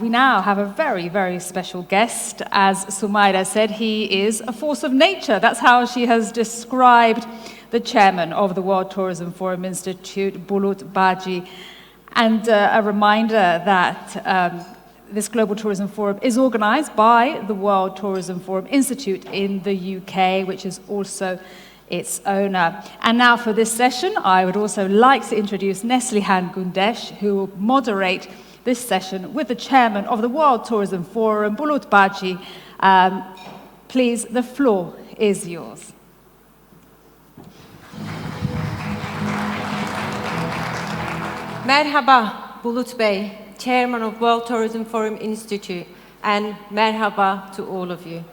we now have a very, very special guest. As Sumaira said, he is a force of nature. That's how she has described the chairman of the World Tourism Forum Institute, Bulut Bağcı. And a reminder that this Global Tourism Forum is organized by the World Tourism Forum Institute in the UK, which is also its owner. And now for this session, I would also like to introduce Neslihan Gündeş, who will moderate this session with the chairman of the World Tourism Forum, Bulut Bağcı. Please, the floor is yours. Merhaba Bulut Bey, Chairman of World Tourism Forum Institute, and merhaba to all of you.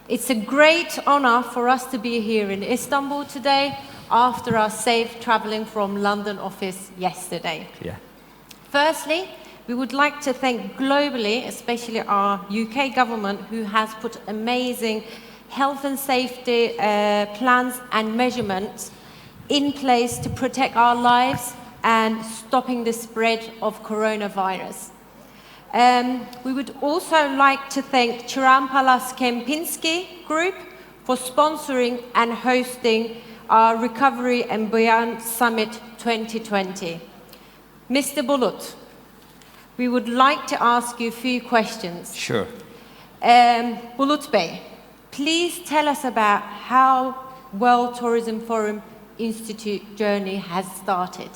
It's a great honor for us to be here in Istanbul today after our safe traveling from London office yesterday. Yeah. Firstly, we would like to thank globally, especially our UK government, who has put amazing health and safety plans and measurements in place to protect our lives and stopping the spread of coronavirus. We would also like to thank Chiran Palas Kempinski Group for sponsoring and hosting our Recovery and Beyond Summit 2020. Mr. Bulut, we would like to ask you a few questions. Sure. Bulut Bey, please tell us about how World Tourism Forum Institute journey has started.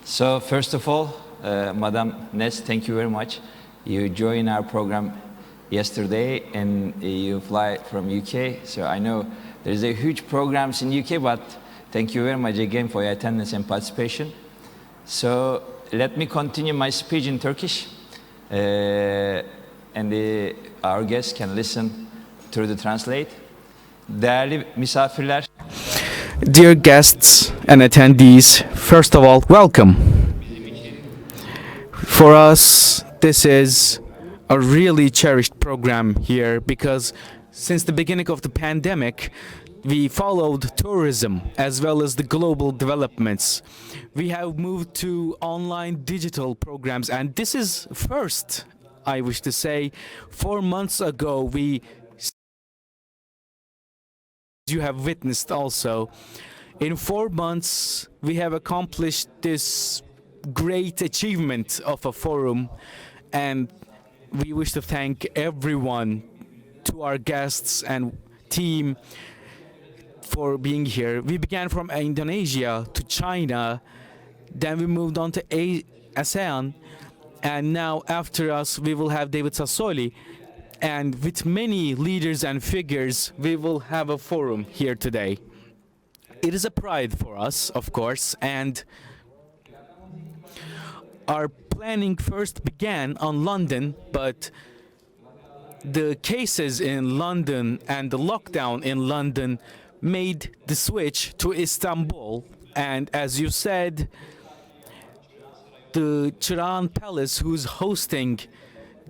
So first of all, Madam Nes, thank you very much. You joined our program yesterday and you fly from UK. So I know there's a huge programs in UK, but thank you very much again for your attendance and participation. So let me continue my speech in Turkish, and our guests can listen through the translate. Değerli misafirler. Dear guests and attendees, first of all, welcome. For us, this is a really cherished program here because since the beginning of the pandemic, we followed tourism as well as the global developments. We have moved to online digital programs, and this is first, I wish to say. 4 months ago, you have witnessed also. In 4 months, we have accomplished this great achievement of a forum, and we wish to thank everyone, to our guests and team, for being here. We began from Indonesia to China, then we moved on to ASEAN, and now after us we will have David Sassoli, and with many leaders and figures we will have a forum here today. It is a pride for us, of course, and our planning first began on London, but the cases in London and the lockdown in London made the switch to Istanbul. And as you said, the Chiran Palace, who's hosting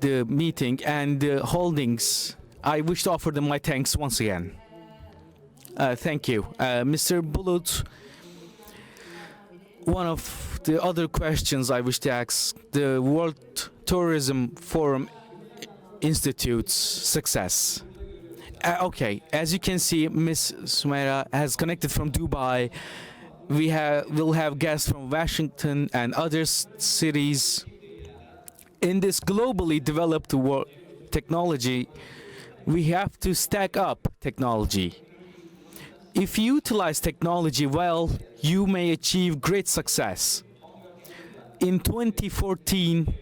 the meeting and the holdings, I wish to offer them my thanks once again. Thank you. Mr. Bulut, one of the other questions I wish to ask, the World Tourism Forum Institute's success. Okay, as you can see, Ms. Sumaira has connected from Dubai. We'll have guests from Washington and other cities. In this globally developed world technology, we have to stack up technology. If you utilize technology well, you may achieve great success. In 2014,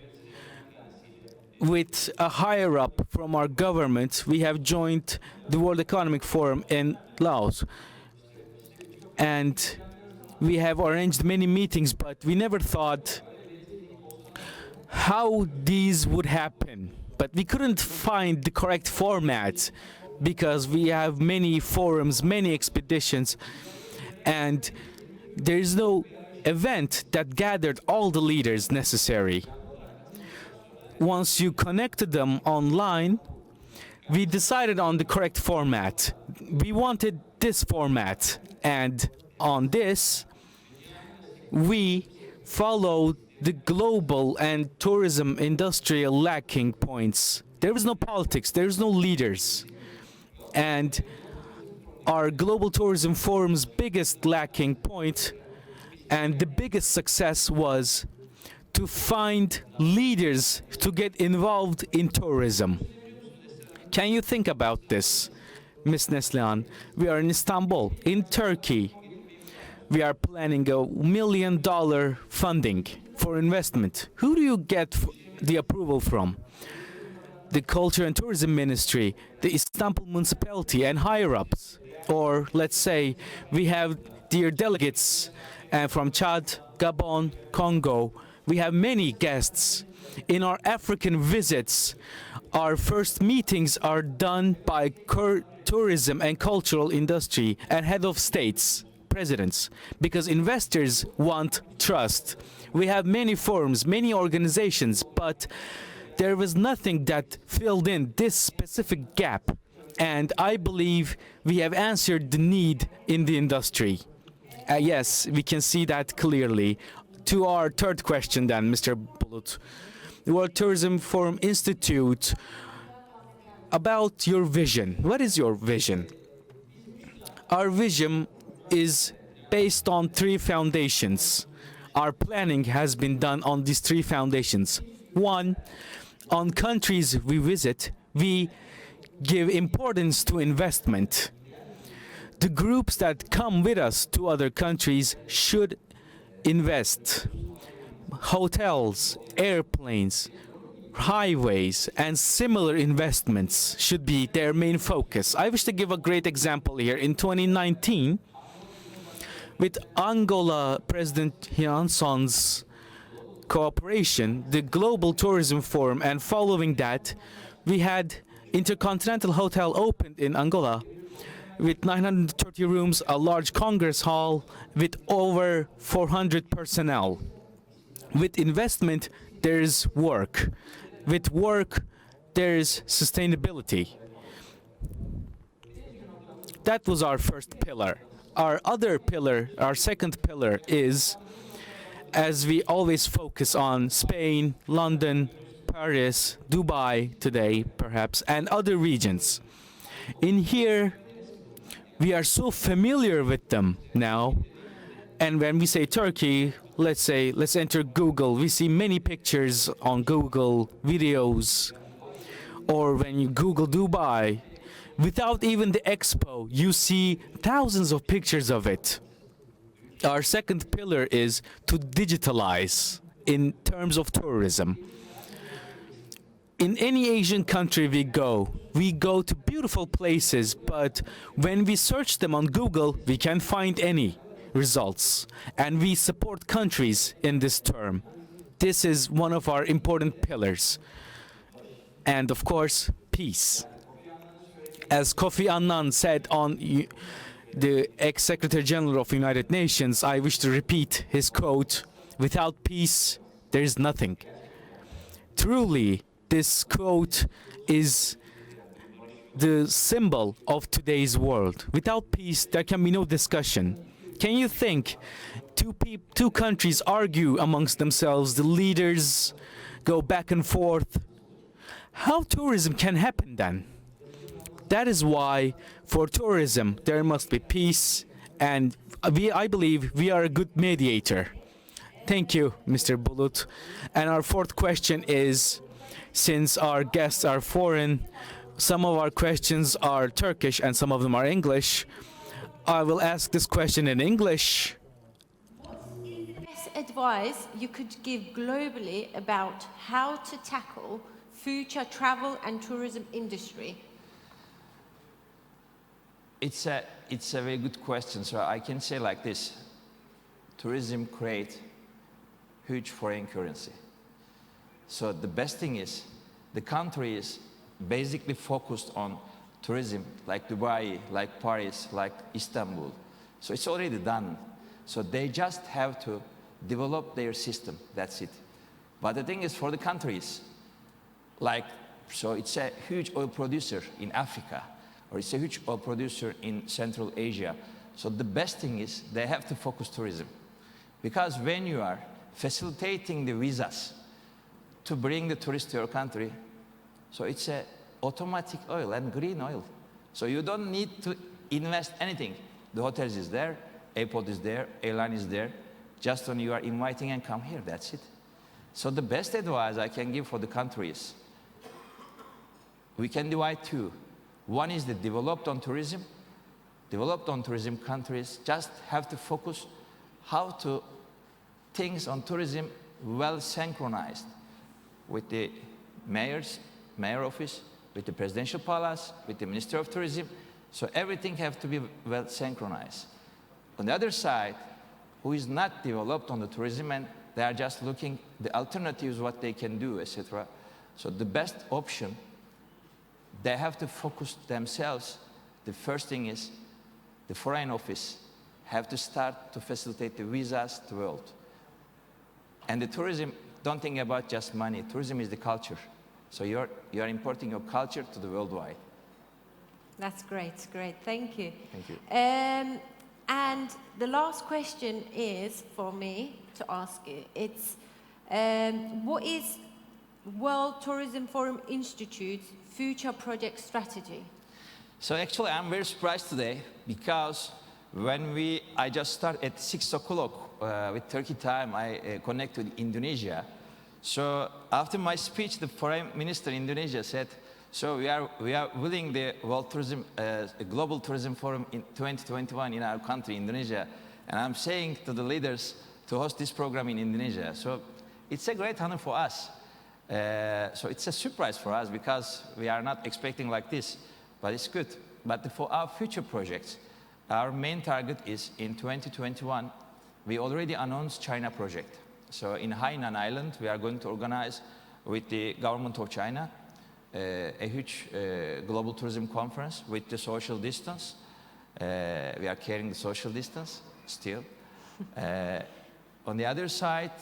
with a higher up from our government, we have joined the World Economic Forum in Laos. And we have arranged many meetings, but we never thought how these would happen. But we couldn't find the correct format because we have many forums, many expeditions, and there is no event that gathered all the leaders necessary. Once you connected them online, we decided on the correct format. We wanted this format, and on this, we followed the global and tourism industry lacking points. There is no politics, there is no leaders. And our Global Tourism Forum's biggest lacking point and the biggest success was to find leaders to get involved in tourism. Can you think about this, Ms. Neslihan? We are in Istanbul, in Turkey. We are planning $1 million funding for investment. Who do you get the approval from? The Culture and Tourism Ministry, the Istanbul municipality and higher-ups. Or let's say we have dear delegates from Chad, Gabon, Congo. We have many guests. In our African visits, our first meetings are done by tourism and cultural industry and head of states, presidents, because investors want trust. We have many forums, many organizations, but there was nothing that filled in this specific gap. And I believe we have answered the need in the industry. Yes, we can see that clearly. To our third question then, Mr. Bulut. The World Tourism Forum Institute, about your vision. What is your vision? Our vision is based on 3 foundations. Our planning has been done on these 3 foundations. 1, on countries we visit, we give importance to investment. The groups that come with us to other countries should invest. Hotels, airplanes, highways, and similar investments should be their main focus. I wish to give a great example here. In 2019, with Angola President Janson's cooperation, the Global Tourism Forum, and following that, we had Intercontinental Hotel opened in Angola with 930 rooms, a large congress hall with over 400 personnel. With investment, there's work. With work, there's sustainability. That was our first pillar. Our other pillar, our second pillar is, as we always focus on Spain, London, Paris, Dubai today, perhaps, and other regions. In here, we are so familiar with them now. And when we say Turkey, let's enter Google. We see many pictures on Google, videos. Or when you Google Dubai, without even the expo, you see thousands of pictures of it. Our second pillar is to digitalize in terms of tourism. In any Asian country we go to beautiful places, but when we search them on Google, we can't find any results. And we support countries in this term. This is one of our important pillars. And of course, peace. As Kofi Annan said on the ex-Secretary General of the United Nations, I wish to repeat his quote, "Without peace, there is nothing." Truly, this quote is the symbol of today's world. Without peace, there can be no discussion. Can you think two countries argue amongst themselves, the leaders go back and forth? How tourism can happen then? That is why for tourism there must be peace, and I believe we are a good mediator. Thank you, Mr. Bulut. And our fourth question is, since our guests are foreign, some of our questions are Turkish and some of them are English. I will ask this question in English. Best advice you could give globally about how to tackle future travel and tourism industry? It's a very good question. So I can say like this: tourism creates huge foreign currency. So the best thing is the country is basically focused on tourism, like Dubai, like Paris, like Istanbul. So it's already done. So they just have to develop their system. That's it. But the thing is, for the countries, so it's a huge oil producer in Africa, or it's a huge oil producer in Central Asia. So the best thing is they have to focus tourism. Because when you are facilitating the visas to bring the tourists to your country. So it's a automatic oil and green oil. So you don't need to invest anything. The hotels is there, airport is there, airline is there. Just when you are inviting and come here, that's it. So the best advice I can give for the country is, we can divide two. One is the developed on tourism. Developed on tourism countries just have to focus how to things on tourism well synchronized with the mayor office, with the presidential palace, with the Minister of Tourism. So everything have to be well synchronized. On the other side, who is not developed on the tourism and they are just looking the alternatives, what they can do, etc. So the best option, they have to focus themselves. The first thing is the foreign office have to start to facilitate the visas to the world. And the tourism, don't think about just money. Tourism is the culture. So you're importing your culture to the worldwide. That's great, great. Thank you. Thank you. And the last question is for me to ask you. It's what is World Tourism Forum Institute's future project strategy? So actually, I'm very surprised today because when I just started at 6 o'clock with Turkey time, I connected with Indonesia. So after my speech, the Foreign Minister in Indonesia said, so we are willing the World Tourism, Global Tourism Forum in 2021 in our country, Indonesia. And I'm saying to the leaders to host this program in Indonesia. So it's a great honor for us. So it's a surprise for us because we are not expecting like this, but it's good. But for our future projects, our main target is in 2021, we already announced China project. So in Hainan Island, we are going to organize with the government of China a huge global tourism conference with the social distance. We are carrying the social distance still. On the other side,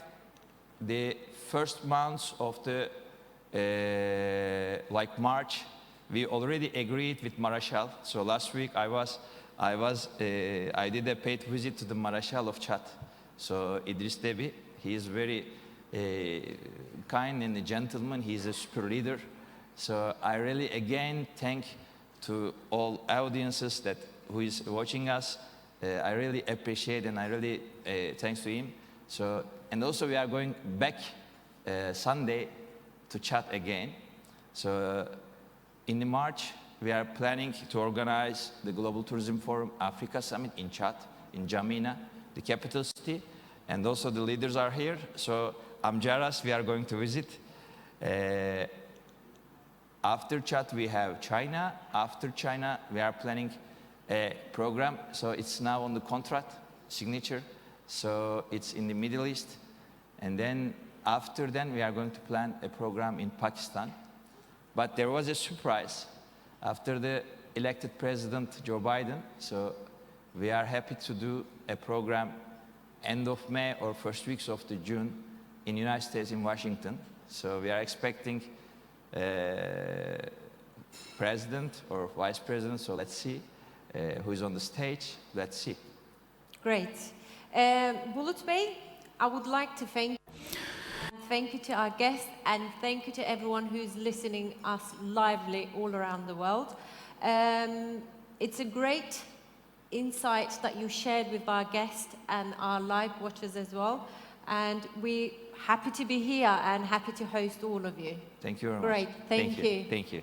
the first months of the like March, we already agreed with Marshal. So last week I did a paid visit to the Marshal of Chad. So Idris Deby, he is very kind and a gentleman. He is a super leader. So I really again thank to all audiences who is watching us. I really appreciate and I really thanks to him. So and also we are going back Sunday to Chad again. So in March we are planning to organize the Global Tourism Forum Africa Summit in Chad, in N'Djamena, the capital city, and also the leaders are here. So Amjaras we are going to visit. After Chad, we have China. After China, we are planning a program. So it's now on the contract signature. So it's in the Middle East. And then after then, we are going to plan a program in Pakistan. But there was a surprise after the elected president, Joe Biden. So we are happy to do a program end of May or first weeks of the June in the United States, in Washington. So we are expecting president or vice president, so let's see who is on the stage. Let's see. Great. Bulut Bey, I would like to thank you to our guests and thank you to everyone who's listening us lively all around the world. It's a great insight that you shared with our guests and our live watchers as well. And we're happy to be here and happy to host all of you. Thank you very much. Great, thank you. Thank you.